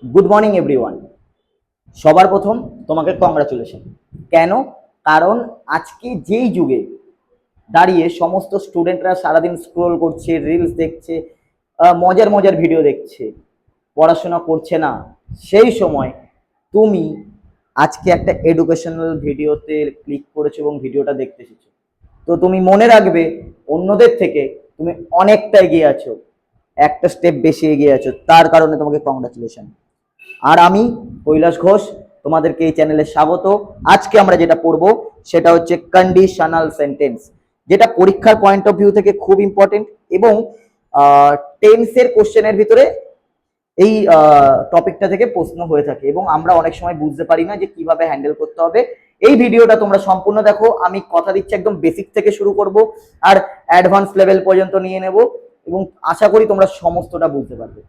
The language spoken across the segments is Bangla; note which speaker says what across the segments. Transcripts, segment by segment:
Speaker 1: Good morning everyone. সবার প্রথম তোমাকে কংগ্রাচুলেশন। কেন? কারণ আজকে যেই যুগে দাঁড়িয়ে সমস্ত স্টুডেন্টরা সারাদিন স্ক্রোল করছে, রিলস দেখছে, মজার মজার ভিডিও দেখছে, পড়াশোনা করছে না, সেই সময় তুমি আজকে একটা এডুকেশনাল ভিডিওতে ক্লিক করেছো এবং ভিডিওটা দেখতে এসেছো। তো তুমি মনে রাখবে অন্যদের থেকে তুমি অনেকটা এগিয়ে আছো, একটা স্টেপ বেশি এগিয়ে আছো, তার কারণে তোমাকে কংগ্রাচুলেশন। আর আমি কৈলাস ঘোষ, তোমাদেরকে এই চ্যানেলে স্বাগত। আজকে আমরা যেটা পড়বো সেটা হচ্ছে কন্ডিশনাল সেন্টেন্স, যেটা পরীক্ষার পয়েন্ট অফ ভিউ থেকে খুব ইম্পর্টেন্ট এবং টেন্সের কোশ্চেনের ভিতরে এই টপিকটা থেকে প্রশ্ন হয়ে থাকে এবং আমরা অনেক সময় বুঝতে পারি না যে কিভাবে হ্যান্ডেল করতে হবে। এই ভিডিওটা তোমরা সম্পূর্ণ দেখো, আমি কথা দিচ্ছি একদম বেসিক থেকে শুরু করব আর অ্যাডভান্স লেভেল পর্যন্ত নিয়ে নেব এবং আশা করি তোমরা সমস্তটা বুঝতে পারবে।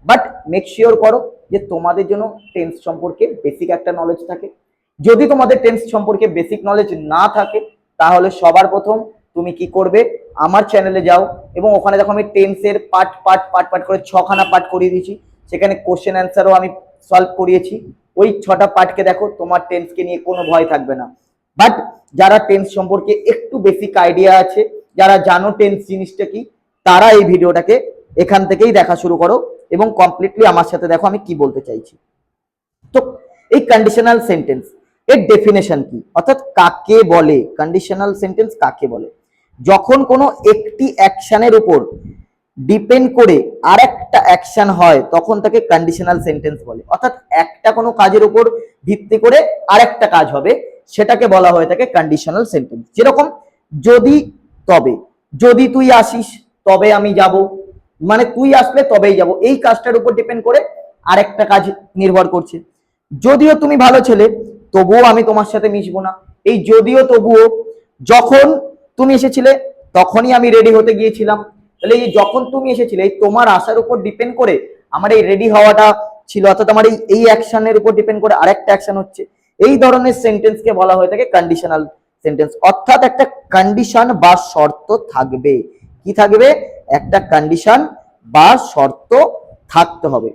Speaker 1: বাট মেক শিওর করো যে তোমাদের জন্য টেন্স সম্পর্কে বেসিক একটা নলেজ থাকে। যদি তোমাদের টেন্স সম্পর্কে বেসিক নলেজ না থাকে তাহলে সবার প্রথম তুমি কি করবে, আমার চ্যানেলে যাও এবং ওখানে দেখো আমি টেন্সের পার্ট পার্ট পার্ট পার্ট করে 6খানা পার্ট করিয়ে দিয়েছি। সেখানে কোশ্চেন অ্যান্সারও আমি সলভ করিয়েছি। ওই 6টা পার্টকে দেখো, তোমার টেন্সকে নিয়ে কোনো ভয় থাকবে না। বাট যারা টেন্স সম্পর্কে একটু বেসিক আইডিয়া আছে, যারা জানো টেন্স জিনিসটা কি, তারা এই ভিডিওটাকে এখান থেকেই দেখা শুরু করো এবং কমপ্লিটলি আমার সাথে দেখো আমি কি বলতে চাইছি। তো এই কন্ডিশনাল সেন্টেন্স এর ডেফিনেশন কি, অর্থাৎ কাকে বলে কন্ডিশনাল সেন্টেন্স, কাকে বলে? যখন কোনো একটি অ্যাকশনের উপর ডিপেন্ড করে আরেকটা অ্যাকশন হয় তখন তাকে কন্ডিশনাল সেন্টেন্স বলে। অর্থাৎ একটা কোনো কাজের উপর ভিত্তি করে আরেকটা কাজ হবে, সেটাকে বলা হয়ে থাকে কন্ডিশনাল সেন্টেন্স। যেরকম যদি তবে, যদি তুই আসিস তবে আমি যাব, মানে তুই আসলে তবেই যাব, এই কাজটার উপর ডিপেন্ড করে আরেকটা কাজ নির্ভর করছে। যদিও তুমি ভালো ছেলে তবুও আমি তোমার সাথে মিশবো না, এই যদিও তবুও। যখন তুমি এসেছিলে তখনই আমি রেডি হতে গিয়েছিলাম, তাহলে এই যখন তুমি এসেছিলে এই তোমার আসার উপর ডিপেন্ড করে আমার এই রেডি হওয়াটা ছিল, অর্থাৎ আমার এই অ্যাকশনের উপর ডিপেন্ড করে আরেকটা অ্যাকশন হচ্ছে। এই ধরনের সেন্টেন্সকে বলা হয়ে থাকে কন্ডিশনাল সেন্টেন্স। অর্থাৎ একটা কন্ডিশন বা শর্ত থাকবে। কি থাকবে? একটা কন্ডিশন বা শর্ত থাকতে হবে।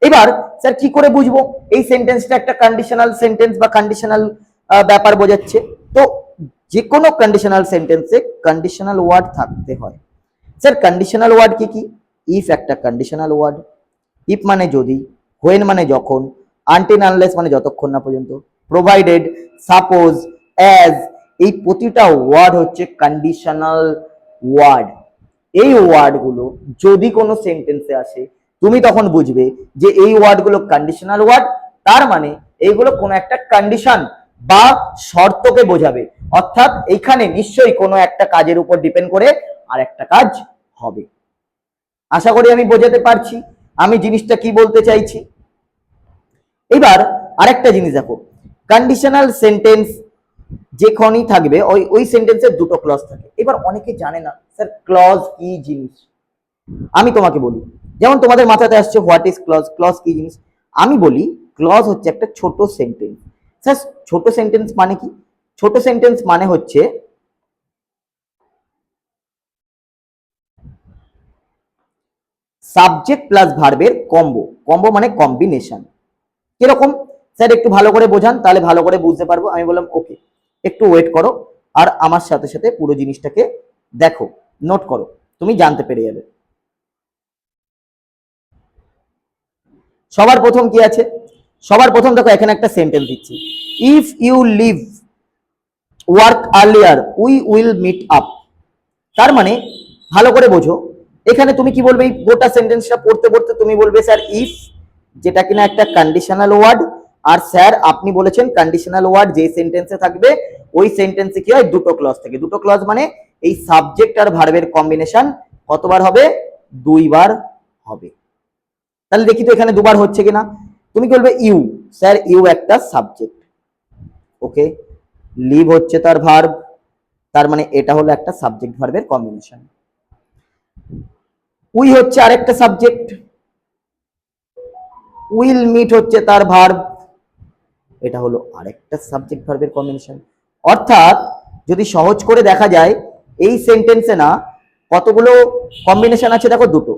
Speaker 1: এবার স্যার কি করে বুঝবো এই সেন্টেন্সটা একটা কন্ডিশনাল সেন্টেন্স বা কন্ডিশনাল ব্যাপার বোঝাচ্ছে? তো যে কোনো কন্ডিশনাল সেন্টেন্সে কন্ডিশনাল ওয়ার্ড থাকতে হয়। স্যার কন্ডিশনাল ওয়ার্ড কি কি? ইফ একটা কন্ডিশনাল ওয়ার্ড, ইফ মানে যদি, হোয়েন মানে যখন, আনটিল আনলেস মানে যতক্ষণ না পর্যন্ত, প্রোভাইডেড, সাপোজ, অ্যাজ, এই প্রতিটা ওয়ার্ড হচ্ছে কন্ডিশনাল ওয়ার্ড। এই ওয়ার্ডগুলো যদি কোনো সেন্টেন্সে আসে তুমি তখন বুঝবে যে এই ওয়ার্ডগুলো কন্ডিশনাল ওয়ার্ড, তার মানে এইগুলো কোনো একটা কন্ডিশন বা শর্তকে বোঝাবে। অর্থাৎ এইখানে নিশ্চয়ই কোনো একটা কাজের উপর ডিপেন্ড করে আর একটা কাজ হবে। আশা করি আমি বোঝাতে পারছি আমি জিনিসটা কি বলতে চাইছি। এবার আরেকটা জিনিস দেখো, কন্ডিশনাল সেন্টেন্স যেখানেই থাকবে ওই সেন্টেন্সের দুটো ক্লজ থাকে। এবার অনেকে জানে না স্যার ক্লজ কি জিনিস। আমি তোমাকে বলি, যেমন তোমাদের মাথাতে আসছে হোয়াট ইজ ক্লজ, ক্লজ কি জিনিস। আমি বলি ক্লজ হচ্ছে একটা ছোট সেন্টেন্স। স্যার ছোট সেন্টেন্স মানে কি? ছোট সেন্টেন্স মানে হচ্ছে সাবজেক্ট প্লাস ভার্বের কম্বো। কম্বো মানে কম্বিনেশন। কিরকম? স্যার একটু ভালো করে বোঝান, তাহলে ভালো করে বুঝতে পারবো। আমি বললাম ওকে, একটু ওয়েট করো আর আমার সাথে সাথে পুরো জিনিসটাকে দেখো, নোট করো, তুমি জানতে পেরে যাবে। সবার প্রথম কি আছে? সবার প্রথম দেখো এখানে একটা সেন্টেন্স দিচ্ছি, if you leave work earlier we will meet up. তার মানে ভালো করে বোঝো, এখানে তুমি কি বলবে? এই গোটা সেন্টেন্সটা পড়তে পড়তে তুমি বলবে স্যার ইফ, যেটা কিনা একটা কন্ডিশনাল ওয়ার্ড, আর স্যার আপনি বলেছেন কন্ডিশনাল ওয়ার্ড যে সেন্টেন্সে থাকবে ওই সেন্টেন্সে কি হয়? দুটো ক্লজ থাকে। দুটো ক্লজ মানে এই সাবজেক্ট আর ভার্বের কম্বিনেশন কতবার হবে? দুইবার হবে। তাহলে দেখি তো এখানে দুবার হচ্ছে কিনা। তুমি কি বলবে? ইউ, স্যার ইউ একটা সাবজেক্ট, ওকে, লিভ হচ্ছে তার ভার্ব, তার মানে এটা হলো একটা সাবজেক্ট ভার্বের কম্বিনেশন। উই হচ্ছে আরেকটা সাবজেক্ট, উইল মিট হচ্ছে তার ভার্ব, এটা হলো আরেকটা সাবজেক্ট ভার্বের কম্বিনেশন। অর্থাৎ যদি সহজ করে দেখা যায় এই সেন্টেন্সে না কতগুলো কম্বিনেশন আছে? দেখো দুটো,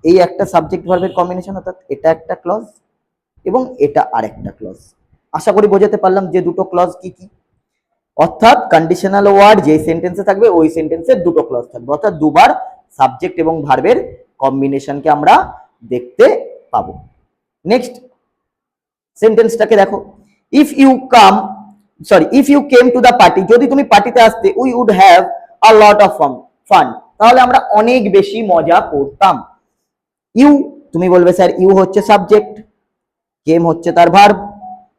Speaker 1: এই একটা সাবজেক্ট ভার্বের কম্বিনেশন, অর্থাৎ এটা একটা ক্লজ, এবং এটা আরেকটা ক্লজ। আশা করি বোঝাতে পারলাম যে দুটো ক্লজ কি কি। অর্থাৎ কন্ডিশনাল ওয়ার্ড যে সেন্টেন্সে থাকবে ওই সেন্টেন্সের দুটো ক্লজ থাকবে, অর্থাৎ দুবার সাবজেক্ট এবং ভার্বের কম্বিনেশনকে আমরা দেখতে পাবো। নেক্সট সেন্টেন্সটাকে দেখো, if you came to the party, যদি তুমি পার্টিতে আসতে, we would have a lot of fun, তাহলে আমরা অনেক বেশি মজা করতাম। ইউ, তুমি বলবে স্যার ইউ হচ্ছে সাবজেক্ট, কেম হচ্ছে তার ভার্ব,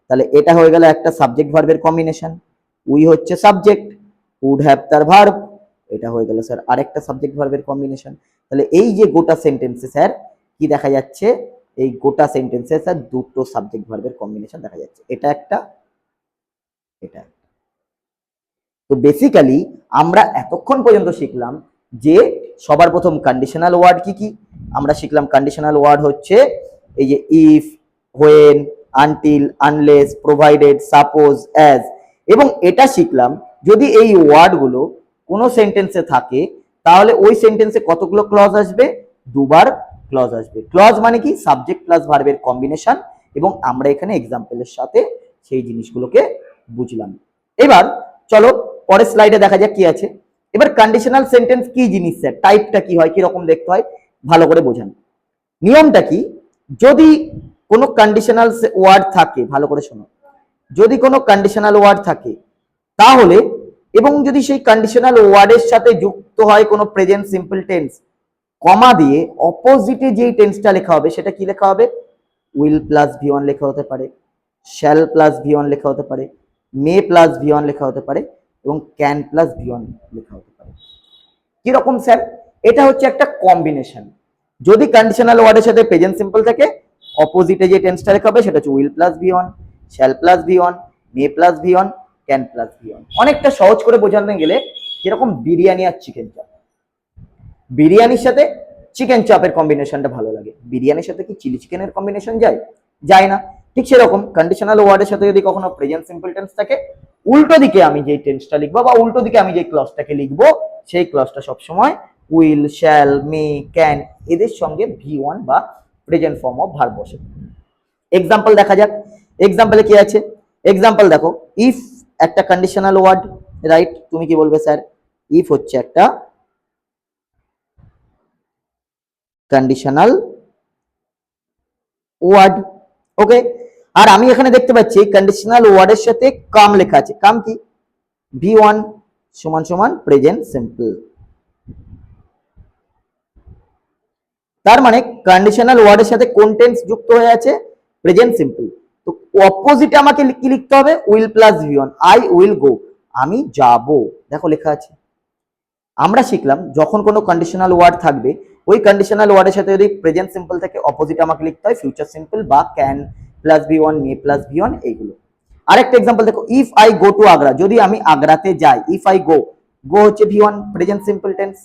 Speaker 1: তাহলে এটা হয়ে গেল একটা সাবজেক্ট ভার্বের কম্বিনেশন। উই হচ্ছে সাবজেক্ট, উড হ্যাভ তার ভার্ব, এটা হয়ে গেল স্যার আরেকটা সাবজেক্ট ভার্বের কম্বিনেশন। তাহলে এই যে গোটা সেন্টেন্সে স্যার কি দেখা যাচ্ছে, এই গোটা সেন্টেন্সে স্যার দুটো সাবজেক্ট ভার্বের কম্বিনেশন দেখা যাচ্ছে, এটা একটা, এটা। তো বেসিক্যালি আমরা এতক্ষণ পর্যন্ত শিখলাম যে সবার প্রথম কন্ডিশনাল ওয়ার্ড কি কি। আমরা শিখলাম কন্ডিশনাল ওয়ার্ড হচ্ছে এই যে if, when, until, unless, provided, suppose, as, এবং এটা শিখলাম যদি এই ওয়ার্ডগুলো কোনো সেন্টেন্সে থাকে তাহলে ওই সেন্টেন্সে কতগুলো ক্লজ আসবে, দুবার ক্লজ আসবে। ক্লজ মানে কি, সাবজেক্ট প্লাস ভার্বের কম্বিনেশন, এবং আমরা এখানে এক্সাম্পলের সাথে সেই জিনিসগুলোকে বুঝলাম। এবার চলো পরের স্লাইডে দেখা যাক কি আছে। এবার কন্ডিশনাল সেন্টেন্স কি জিনিস স্যার, টাইপটা কি হয়, কি রকম দেখতে হয়, ভালো করে বোঝান। নিয়মটা কি, যদি কোনো কন্ডিশনাল ওয়ার্ড থাকে, ভালো করে শোনো, যদি কোনো কন্ডিশনাল ওয়ার্ড থাকে তাহলে, এবং যদি সেই কন্ডিশনাল ওয়ার্ডের সাথে যুক্ত হয় কোনো প্রেজেন্ট সিম্পল টেন্স, কমা দিয়ে অপোজিটে যেই টেন্সটা লেখা হবে সেটা কি লেখা হবে, উইল প্লাস ভি1 লেখা হতে পারে, শ্যাল প্লাস ভি1 লেখা হতে পারে, মে প্লাস ভি1 লেখা হতে পারে, এবং ক্যান প্লাস ভি1 লেখা হতে পারে। কিরকম স্যার, এটা হচ্ছে একটা কম্বিনেশন। যদি কন্ডিশনাল ওয়ার্ডের সাথে প্রেজেন্ট সিম্পল থাকে, অপোজিটে যে টেন্সটা লেখা হবে সেটা হচ্ছে will plus V1, shall plus V1, may plus V1, can plus V1. অনেকটা সহজ করে বোঝাতে গেলে যেরকম বিরিয়ানি আর চিকেন চাপ, বিরিয়ানির সাথে চিকেন চাপের কম্বিনেশনটা ভালো লাগে, বিরিয়ানির সাথে কি চিলি চিকেনের কম্বিনেশন যায়, যায় না। ঠিক সেরকম কন্ডিশনাল ওয়ার্ডের সাথে যদি কখনো প্রেজেন্ট সিম্পল টেন্স থাকে, উল্টো দিকে আমি যেই টেন্সটা লিখবো বা উল্টো দিকে আমি যেই ক্লজটাকে লিখবো সেই ক্লজটা সবসময় উইল, শ্যাল, মে, ক্যান এদের সঙ্গে ভি1 বা প্রেজেন্ট ফর্ম অফ ভার্ব বসে। এক্সাম্পল দেখা যাক, এক্সাম্পলে কি আছে। এক্সাম্পল দেখো, ইফ একটা কন্ডিশনাল ওয়ার্ড, রাইট, তুমি কি বলবে স্যার ইফ হচ্ছে একটা কন্ডিশনাল ওয়ার্ড, ওকে। আর আমি এখানে দেখতে পাচ্ছি কন্ডিশনাল ওয়ার্ডের সাথে কাম লেখা আছে, কাম কি, ভি1 সমান সমান প্রেজেন্ট সিম্পল। তার মানে কন্ডিশনাল ওয়ার্ডের সাথে কোন টেন্স যুক্ত হয়ে আছে, প্রেজেন্ট সিম্পল। তো অপোজিটে আমাকে কি লিখতে হবে, will plus V1, I will go, আমি যাব, দেখো লেখা আছে। আমরা শিখলাম যখন কোনো কন্ডিশনাল ওয়ার্ড থাকবে ওই কন্ডিশনাল ওয়ার্ডের সাথে যদি প্রেজেন্ট সিম্পল থাকে অপোজিট আমাকে লিখতে হয় ফিউচার সিম্পল বা can plus V1, may plus V1 এইগুলো। আরেকটা এক্সাম্পল দেখো, if I go to Agra, যদি আমি আগ্রাতে যাই, ইফ আই গো, গো হচ্ছে V1 present simple tense.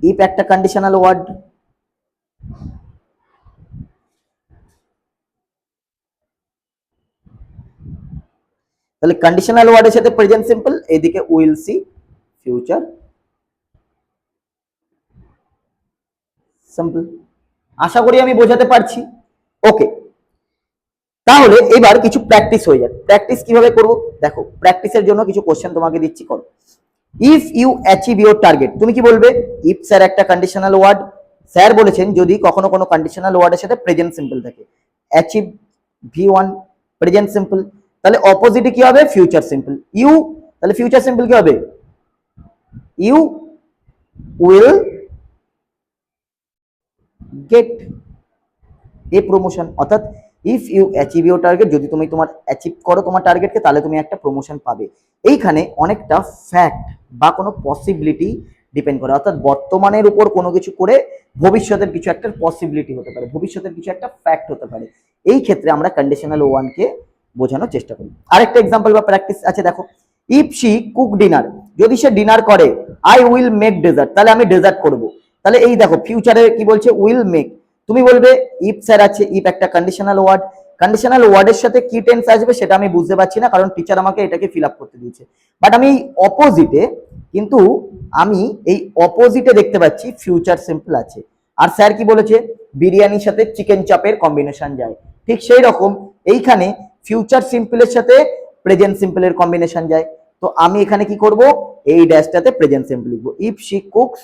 Speaker 1: If একটা কন্ডিশনাল ওয়ার্ড, তাহলে কন্ডিশনাল ওয়ার্ডের সাথে প্রেজেন্ট সিম্পল, এদিকে উইল সি ফিউচার সিম্পল। আশা করি আমি বোঝাতে পারছি, ওকে। তাহলে এবার কিছু প্র্যাকটিস হয়ে যাবে। প্র্যাকটিস কিভাবে করব দেখো, প্র্যাকটিসের জন্য কিছু কোশ্চেন তোমাকে দিচ্ছি, করো। If you achieve your target, তুমি কি বলবে, ইফ স্যার একটা কন্ডিশনাল ওয়ার্ড, স্যার বলেছেন যদি কখনো কোনো কন্ডিশনাল ওয়ার্ডের সাথে প্রেজেন্ট সিম্পল থাকে, অ্যাচিভ ভি1 প্রেজেন্ট সিম্পল, তাহলে অপোজিটে কি হবে, ফিউচার সিম্পল। ইউ, তাহলে ফিউচার সিম্পল কি হবে, you will get a promotion. অর্থাৎ if you achieve your target, যদি তুমি তোমার অ্যাচিভ করো তোমার টার্গেটকে তাহলে তুমি একটা প্রমোশন পাবে। এইখানে অনেকটা ফ্যাক্ট বা কোনো পসিবিলিটি ডিপেন্ড করে, অর্থাৎ বর্তমানের উপর কোনো কিছু করে ভবিষ্যতের কিছু একটা পসিবিলিটি হতে পারে, ভবিষ্যতের কিছু একটা ফ্যাক্ট হতে পারে। এই ক্ষেত্রে আমরা কন্ডিশনাল ওয়ানকে বোঝানোর চেষ্টা করি। আরেকটা এক্সাম্পল বা প্র্যাকটিস আছে দেখো, ইফ শি কুক ডিনার, যদি সে ডিনার করে, আই উইল মেক ডেজার্ট, তাহলে আমি ডেজার্ট করব। তাহলে এই দেখো ফিউচারে কি বলছে, উইল মেক। তুমি বলবে ইফ স্যার আছে, ইফ একটা কন্ডিশনাল ওয়ার্ড, কন্ডিশনাল ওয়ার্ডের সাথে কি টেন্স আসবে সেটা আমি বুঝতে পারছি না, কারণ টিচার আমাকে এটাকে ফিল আপ করতে দিয়েছে। বাট আমি অপোজিটে, কিন্তু আমি এই অপোজিটে দেখতে পাচ্ছি ফিউচার সিম্পল আছে। আর স্যার কি বলেছে, বিরিয়ানির সাথে চিকেন চাপের কম্বিনেশন যায়, ঠিক সেই রকম এইখানে ফিউচার সিম্পলের সাথে প্রেজেন্ট সিম্পলের কম্বিনেশন যায়। তো আমি এখানে কি করব, এই ড্যাশটাতে প্রেজেন্ট সিম্পল লিখবো, ইফ শি কুকস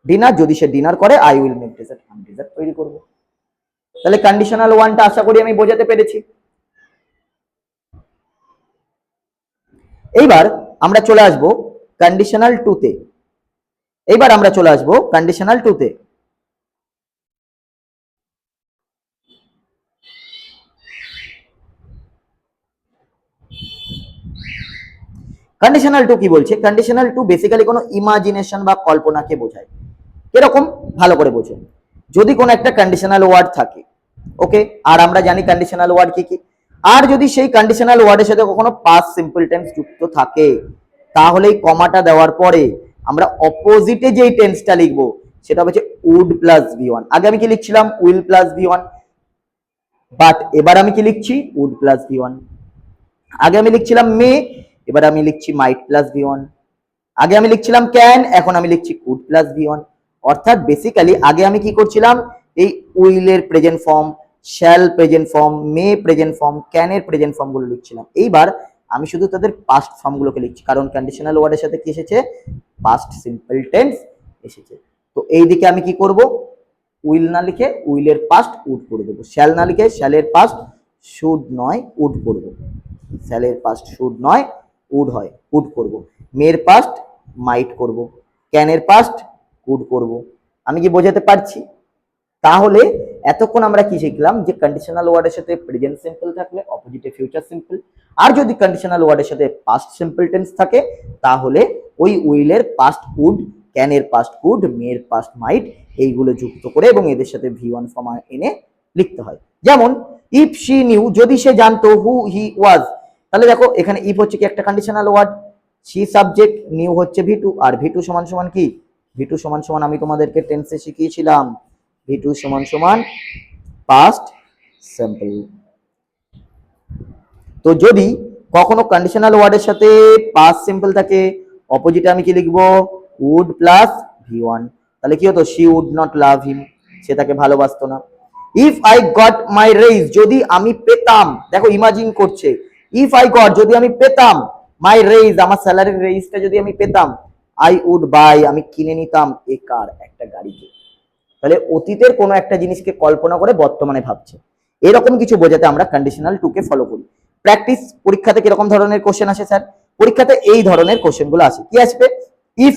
Speaker 1: ডিনার, যদি সে ডিনার করে আই উইল মেক ডেজার্ট, আমি ডেজার্ট তৈরি করব। তাহলে কন্ডিশনাল ওয়ানটা আশা করি আমি বোঝাতে পেরেছি। এইবার আমরা চলে আসব কন্ডিশনাল টুতে। এইবার আমরা চলে আসব কন্ডিশনাল টুতে। কন্ডিশনাল টু কি বলছে, কন্ডিশনাল টু বেসিক্যালি কোনো ইমাজিনেশন বা কল্পনাকে বোঝায়। এরকম ভালো করে বোঝো, যদি কোনো একটা কন্ডিশনাল ওয়ার্ড থাকে, ওকে, আর আমরা জানি কন্ডিশনাল ওয়ার্ড কি কি, আর যদি সেই কন্ডিশনাল ওয়ার্ডের সাথে কখনো পাস্ট সিম্পল টেন্স যুক্ত থাকে, তাহলে এই কমাটা দেওয়ার পরে আমরা অপোজিটে যেই টেন্সটা লিখবো সেটা হচ্ছে উড প্লাস ভি1। আগে আমি কি লিখছিলাম, উইল প্লাস ভি1, বাট এবার আমি কি লিখছি, উড প্লাস ভি1। আগে আমি লিখছিলাম মে, এবার আমি লিখছি মাইট প্লাস ভি1। আগে আমি লিখছিলাম ক্যান, এখন আমি লিখছি কুড প্লাস ভি1। অর্থাৎ বেসিক্যালি আগে আমি কি করছিলাম, এই উইলের present form, shall present form, may present form, ক্যানের প্রেজেন্ট ফর্ম গুলো লিখছিলাম। এইবার আমি শুধু তাদের পাস্ট ফর্ম গুলোকে লিখছি, কারণ কন্ডিশনাল ওয়ার্ডের সাথে কি এসেছে, পাস্ট সিম্পল টেন্স এসেছে। তো এই দিকে আমি কি করব, উইল না লিখে উইলের পাস্ট উড করে দেবো, শ্যাল না লিখে শ্যালের পাস্ট শুড নয় উড করব, শ্যালের পাস্ট শুড নয় উড হয়, উড করব। মের পাস্ট মাইট করব, ক্যানের পাস্ট কুড করব। আমি কি বোঝাতে পারছি? তাহলে এতক্ষণ আমরা কি শিখলাম, যে কন্ডিশনাল ওয়ার্ডের সাথে প্রেজেন্ট সিম্পল থাকলে অপোজিটে ফিউচার সিম্পল, আর যদি কন্ডিশনাল ওয়ার্ডের সাথে পাস্ট সিম্পল টেন্স থাকে তাহলে ওই উইলের পাস্ট উড, ক্যানের পাস্ট কুড, মের পাস্ট মাইট এইগুলো যুক্ত করে এবং এদের সাথে ভি1 ফর্ম এনে লিখতে হয়। যেমন ইফ শি নিউ, যদি সে জানতো, হু হি ওয়াজ, তাহলে দেখো এখানে ইফ হচ্ছে কি একটা conditional word, see subject, knew হচ্ছে ভি2, আর ভি2 সমান সমান কি, ভি2 সমান সমান আমি তোমাদেরকে টেন্সে শিখিয়েছিলাম, ভি2 সমান সমান পাস্ট সিম্পল। তো যদি কখনো কন্ডিশনাল ওয়ার্ডের সাথে পাস্ট সিম্পল থাকে, অপোজিটে আমি কি লিখবো, উড প্লাস ভি1। তাহলে কি হতো, শি উড নট লাভ হিম, সে তাকে ভালোবাসতো না। If I got my raise, যদি আমি পেতাম, দেখো ইমাজিন করছে, ইফ আই গট, যদি আমি পেতাম, মাই রেইজ, আমার স্যালারির রেইজটা যদি আমি পেতাম, আই উড বাই, আমি কিনে নিতাম এ কার, একটা গাড়িকে। তাহলে অতীতের কোনো একটা জিনিসকে কল্পনা করে বর্তমানে ভাবছে, এরকম কিছু বোঝাতে আমরা কন্ডিশনাল টুকে ফলো করি। প্র্যাকটিস পরীক্ষাতে কিরকম ধরনের কোশ্চেন আসে স্যার, পরীক্ষাতে এই ধরনের কোশ্চেন গুলো আসে। কি আসবে, ইফ,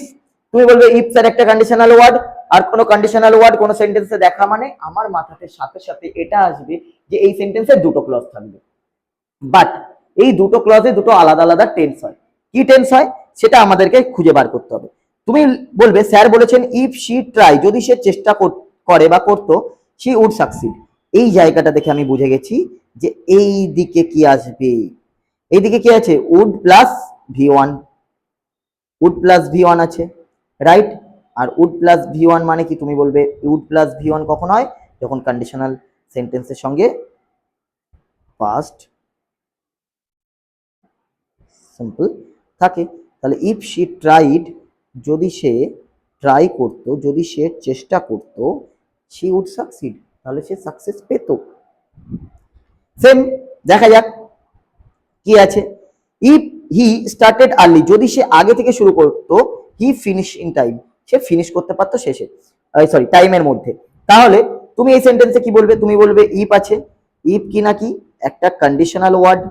Speaker 1: তুমি বলবে ইফ স্যার একটা কন্ডিশনাল ওয়ার্ড, আর কোনো কন্ডিশনাল ওয়ার্ড কোনো সেন্টেন্সে দেখা মানে আমার মাথাতে সাথে সাথে এটা আসবে যে এই সেন্টেন্সে দুটো ক্লজ থাকবে, বাট এই দুটো ক্লজে দুটো আলাদা আলাদা টেন্স হয়। কি টেন্স হয় সেটা আমাদেরকে খুঁজে বার করতে হবে। তুমি বলবে স্যার বলেছেন ইফ শি ট্রাই, যদি সে চেষ্টা করে বা করতো, শি উড সাকসিড। এই জায়গাটা দেখে আমি বুঝে গেছি যে এই দিকে কি আসবে, এই দিকে কি আছে, would plus V one, would plus V one আছে, রাইট। আর উড প্লাস ভি1 মানে কি, তুমি বলবে উড প্লাস ভি1 কখন হয়, যখন কন্ডিশনাল সেন্টেন্সের সঙ্গে পাস্ট সিম্পল থাকে। তাহলে ইফ শি ট্রাইড, যদি সে ট্রাই করত, যদি সে চেষ্টা করত, শি উড সাকসিড, তাহলে সে সাকসেস পেত। সেম দেখা যাক কি আছে, ইফ হি স্টার্টেড আর্লি, যদি সে আগে থেকে শুরু করতো, হি finish in time, say finish করতে পারতো শেষে, সরি টাইমের মধ্যে। তাহলে তুমি এই সেন্টেন্সে কি বলবে, তুমি বলবে ইফ আছে, ইফ কি নাকি একটা কন্ডিশনাল ওয়ার্ড,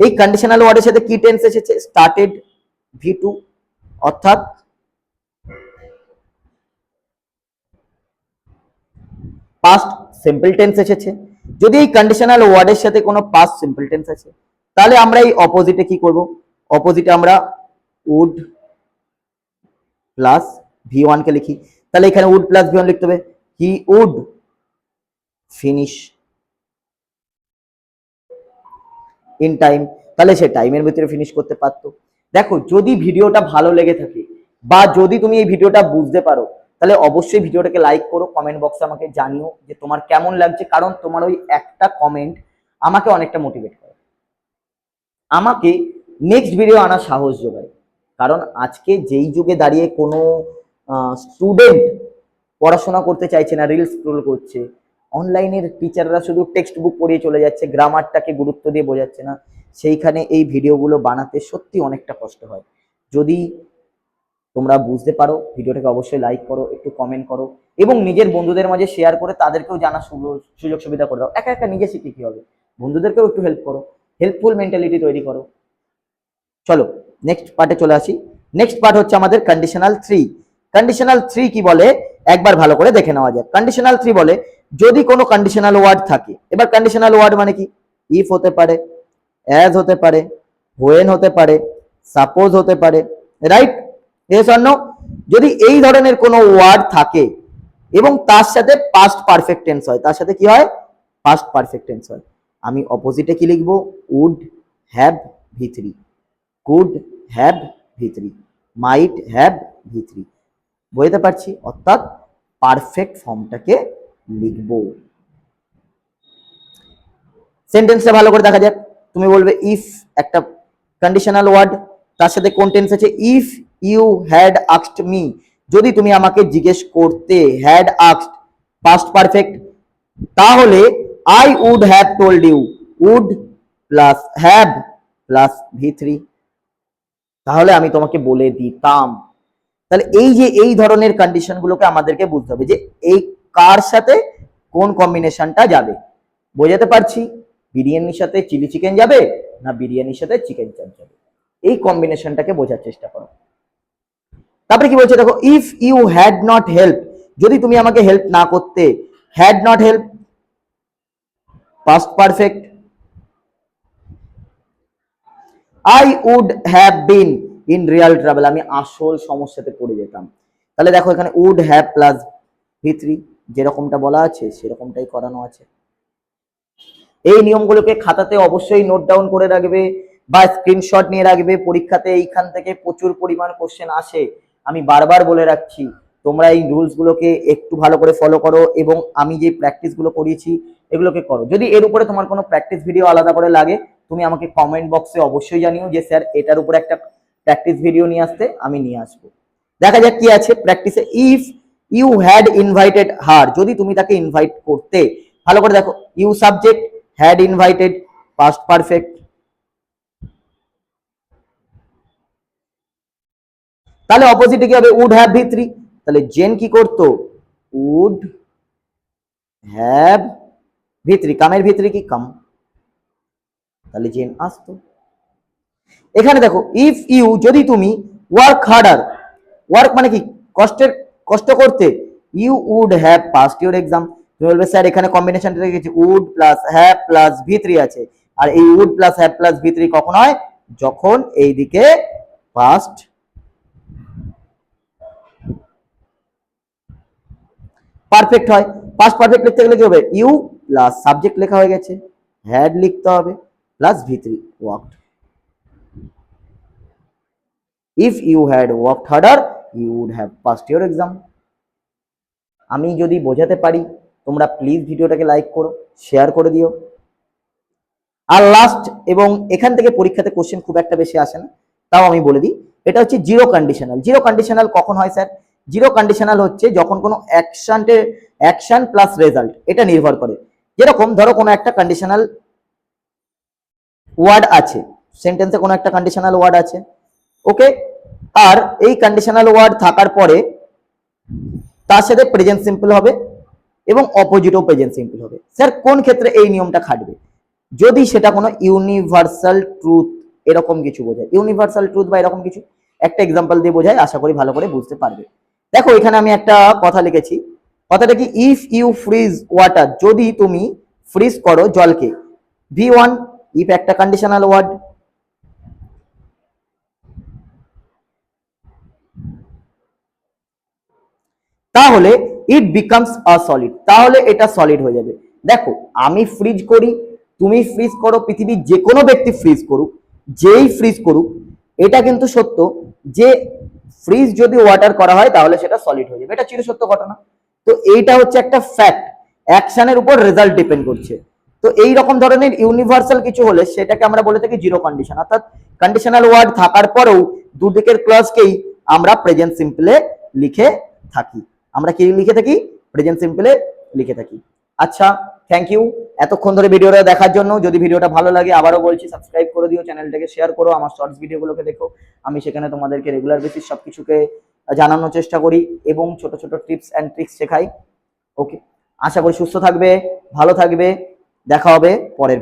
Speaker 1: এই কন্ডিশনাল ওয়ার্ডের সাথে কি টেন্স এসেছে, স্টার্টেড ভি2, অর্থাৎ পাস্ট সিম্পল টেন্স এসেছে। যদি এই কন্ডিশনাল ওয়ার্ডের সাথে কোনো পাস্ট সিম্পল টেন্স আছে, তাহলে আমরা এই অপোজিটে কি করব, অপোজিটে আমরা উড প্লাস ভি1 কে লিখি। তাহলে এখানে উড প্লাস ভি1 লিখতে হবে, he would finish in time, তাহলে সে টাইমের ভিতরে ফিনিশ করতে পারতো। দেখো যদি ভিডিওটা ভালো লেগে থাকে বা যদি তুমি এই ভিডিওটা বুঝতে পারো তাহলে অবশ্যই ভিডিওটাকে লাইক করো, কমেন্ট বক্সে আমাকে জানিও যে তোমার কেমন লাগছে, কারণ তোমার ওই একটা কমেন্ট আমাকে অনেকটা মোটিভেট করে, আমাকে নেক্সট ভিডিও আনার সাহস যোগায়। কারণ আজকে যেই যুগে দাঁড়িয়ে কোনো স্টুডেন্ট পড়াশোনা করতে চাইছে না, রিলস স্ক্রল করছে, অনলাইনের টিচাররা শুধু টেক্সট বুক পড়িয়ে চলে যাচ্ছে, গ্রামারটাকে গুরুত্ব দিয়ে বোঝাচ্ছে না, সেইখানে এই ভিডিওগুলো বানাতে সত্যি অনেকটা কষ্ট হয়। যদি তোমরা বুঝতে পারো ভিডিওটাকে অবশ্যই লাইক করো, একটু কমেন্ট করো এবং নিজের বন্ধুদের মাঝে শেয়ার করে তাদেরকেও জানার সুযোগ সুবিধা করে দাও। একা একা নিজে শিখে কি হবে, বন্ধুদেরকেও একটু হেল্প করো, হেল্পফুল মেন্টালিটি তৈরি করো। চলো নেক্সট পার্টে চলে আসি। নেক্সট পার্ট হচ্ছে আমাদের কন্ডিশনাল থ্রি। কন্ডিশনাল থ্রি কি বলে একবার ভালো করে দেখে নেওয়া যাক। কন্ডিশনাল থ্রি বলে যদি কোনো কন্ডিশনাল ওয়ার্ড থাকে, এবার কন্ডিশনাল ওয়ার্ড মানে কি, ইফ হতে পারে, অ্যাজ হতে পারে, হোয়েন হতে পারে, সাপোজ হতে পারে, রাইট? Yes or no? যদি এই ধরনের কোনো ওয়ার্ড থাকে এবং তার সাথে পাস্ট পারফেক্ট টেন্স হয়, তার সাথে কি হয়, পাস্ট পারফেক্ট টেন্স হয়, আমি অপোজিটে কি লিখবো, উড হ্যাভ ভি3, কুড হ্যাভ ভি3, মাইট হ্যাভ ভি3, বুঝতে পারছি? অর্থাৎ পারফেক্ট ফর্মটাকে লিখবো। সেন্টেন্সটা ভালো করে দেখা যাক। তুমি বলবে ইফ একটা কন্ডিশনাল ওয়ার্ড, তার সাথে কোন টেন্স আছে, if you had asked me, যদি তুমি আমাকে জিজ্ঞেস করতে, হ্যাড আস্কড পাস্ট পারফেক্ট, তাহলে I would have told you, would plus have plus ভি3, তাহলে আমি তোমাকে বলে দিতাম। তাহলে এই যে এই ধরনের কন্ডিশন গুলোকে আমাদেরকে বুঝতে হবে যে এই কার সাথে কোন কম্বিনেশনটা যাবে। বোঝাতে পারছি? বিরিয়ানির সাথে চিলি চিকেন যাবে না বিরিয়ানির সাথে চিকেন চাপ যাবে, এই কম্বিনেশনটাকে বোঝার চেষ্টা করো। তারপরে কি বলছে দেখো, if you had not help, যদি তুমি আমাকে হেল্প না করতে, had not help past perfect, I would have been in real trouble, আমি আসল সমস্যাতে পড়ে যেতাম। তাহলে দেখো এখানে উড হ্যাভ প্লাস ভি3, যেরকমটা বলা আছে সেরকমটাই করানো আছে। এই নিয়মগুলোকে খাতাতে অবশ্যই নোট ডাউন করে রাখবে বা স্ক্রিনশট নিয়ে রাখবে, পরীক্ষাতে এইখান থেকে প্রচুর পরিমাণ কোশ্চেন আসে। আমি বারবার বলে রাখছি, তোমরা এই রুলস গুলোকে একটু ভালো করে ফলো করো এবং আমি যে প্র্যাকটিস গুলো করিয়েছি এগুলোকে করো। যদি এর উপরে তোমার কোনো প্র্যাকটিস ভিডিও আলাদা করে লাগে, তুমি আমাকে কমেন্ট বক্সে অবশ্যই জানিও যে স্যার এটার উপরে একটা প্র্যাকটিস ভিডিও নিয়ে আসতে, আমি নিয়ে আসবো। দেখা যাক কি আছে প্র্যাকটিসে। If you had invited her, যদি তুমি তাকে ইনভাইট করতে, ভালো করে দেখো, you subject, had invited past perfect, তাহলে অপোজিটে কি হবে, উড হ্যাভ ভি3, তাহলে জেন কি করতো, উড হ্যাভ ভি3, কামের ভিতরে কি কাম, তাহলে জেন আসতো। এখানে দেখো ইফ ইউ, যদি তুমি ওয়ার্ক হার্ডার, ওয়ার্ক মানে কি, কষ্ট করতে, you would have passed your exam, তুমি বলবে স্যার এখানে কম্বিনেশনটা রেখেছি উড প্লাস হ্যাভ প্লাস ভি3 আছে, আর এই উড প্লাস হ্যাভ প্লাস ভি3 কখন হয়, যখন এইদিকে পাস্ট পারফেক্ট হয়। পাস্ট পারফেক্ট লিখতে গেলে কি হবে, ইউ প্লাস সাবজেক্ট লেখা হয়ে গেছে, হ্যাড লিখতে হবে প্লাস ভি3 worked, if you had worked harder you would have passed your exam. আমি যদি বোঝাতে পারি, তোমরা প্লিজ ভিডিওটাকে লাইক করো, শেয়ার করে দিও। আর লাস্ট, এবং এখান থেকে পরীক্ষাতে কোশ্চেন খুব একটা বেশি আসে না, তাও আমি বলে দিই, এটা হচ্ছে জিরো কন্ডিশনাল। জিরো কন্ডিশনাল কখন হয় স্যার, জিরো কন্ডিশনাল হচ্ছে যখন কোনো অ্যাকশন প্লাস রেজাল্ট এটা নির্ভর করে। যেরকম ধরো কোনো একটা কন্ডিশনাল ওয়ার্ড আছে, সেন্টেন্সে কোনো একটা কন্ডিশনাল ওয়ার্ড আছে, ওকে, আর এই কন্ডিশনাল ওয়ার্ড থাকার পরে তার সাথে প্রেজেন্ট সিম্পল হবে এবং অপোজিটও প্রেজেন্ট সিম্পল হবে। স্যার কোন ক্ষেত্রে এই নিয়মটা খাটবে, যদি সেটা কোনো ইউনিভার্সাল ট্রুথ এরকম কিছু বোঝায়, ইউনিভার্সাল ট্রুথ বা এরকম কিছু একটা এক্সাম্পল দিয়ে বোঝায়, আশা করি ভালো করে বুঝতে পারবে। দেখো এখানে আমি একটা কথা লিখেছি, কথাটা কি, ইফ ইউ ফ্রিজ ওয়াটার, যদি তুমি ফ্রিজ করো জলকে, ভি1, ইফ একটা কন্ডিশনাল ওয়ার্ড, তাহলে ইট বিকামস আ সলিড, তাহলে এটা সলিড হয়ে যাবে। দেখো আমি ফ্রিজ করি, তুমি ফ্রিজ করো, পৃথিবীর যে কোনো ব্যক্তি ফ্রিজ করুক, যেই ফ্রিজ করুক, এটা কিন্তু সত্য যে ফ্রিজ যদি ওয়াটার করা হয় তাহলে সেটা সলিড হয়ে যাবে, এটা চিরসত্য ঘটনা। তো এইটা হচ্ছে একটা ফ্যাক্ট, অ্যাকশনের উপর রেজাল্ট ডিপেন্ড করছে। তো এই রকম ধরনের ইউনিভার্সাল কিছু হলে সেটাকে আমরা বলে থাকি জিরো কন্ডিশন, অর্থাৎ কন্ডিশনাল ওয়ার্ড থাকার পরেও দুদিকের ক্লজকেই আমরা প্রেজেন্ট সিম্পলে লিখে থাকি। আমরা কি লিখে থাকি? প্রেজেন্ট সিম্পলে লিখে থাকি। আচ্ছা, থ্যাংক ইউ এতক্ষণ ধরে ভিডিওটা দেখার জন্য। যদি ভিডিওটা ভালো লাগে আবারও বলছি সাবস্ক্রাইব করে দিও, চ্যানেলটাকে শেয়ার করো, আমার শর্টস ভিডিওগুলোকে দেখো। আমি সেখানে তোমাদেরকে রেগুলার বেসিস সবকিছুকে জানানোর চেষ্টা করি এবং ছোট ছোট টিপস অ্যান্ড ট্রিক্স শেখাই। ওকে, আশা করি সুস্থ থাকবে, ভালো থাকবে, দেখা হবে পরের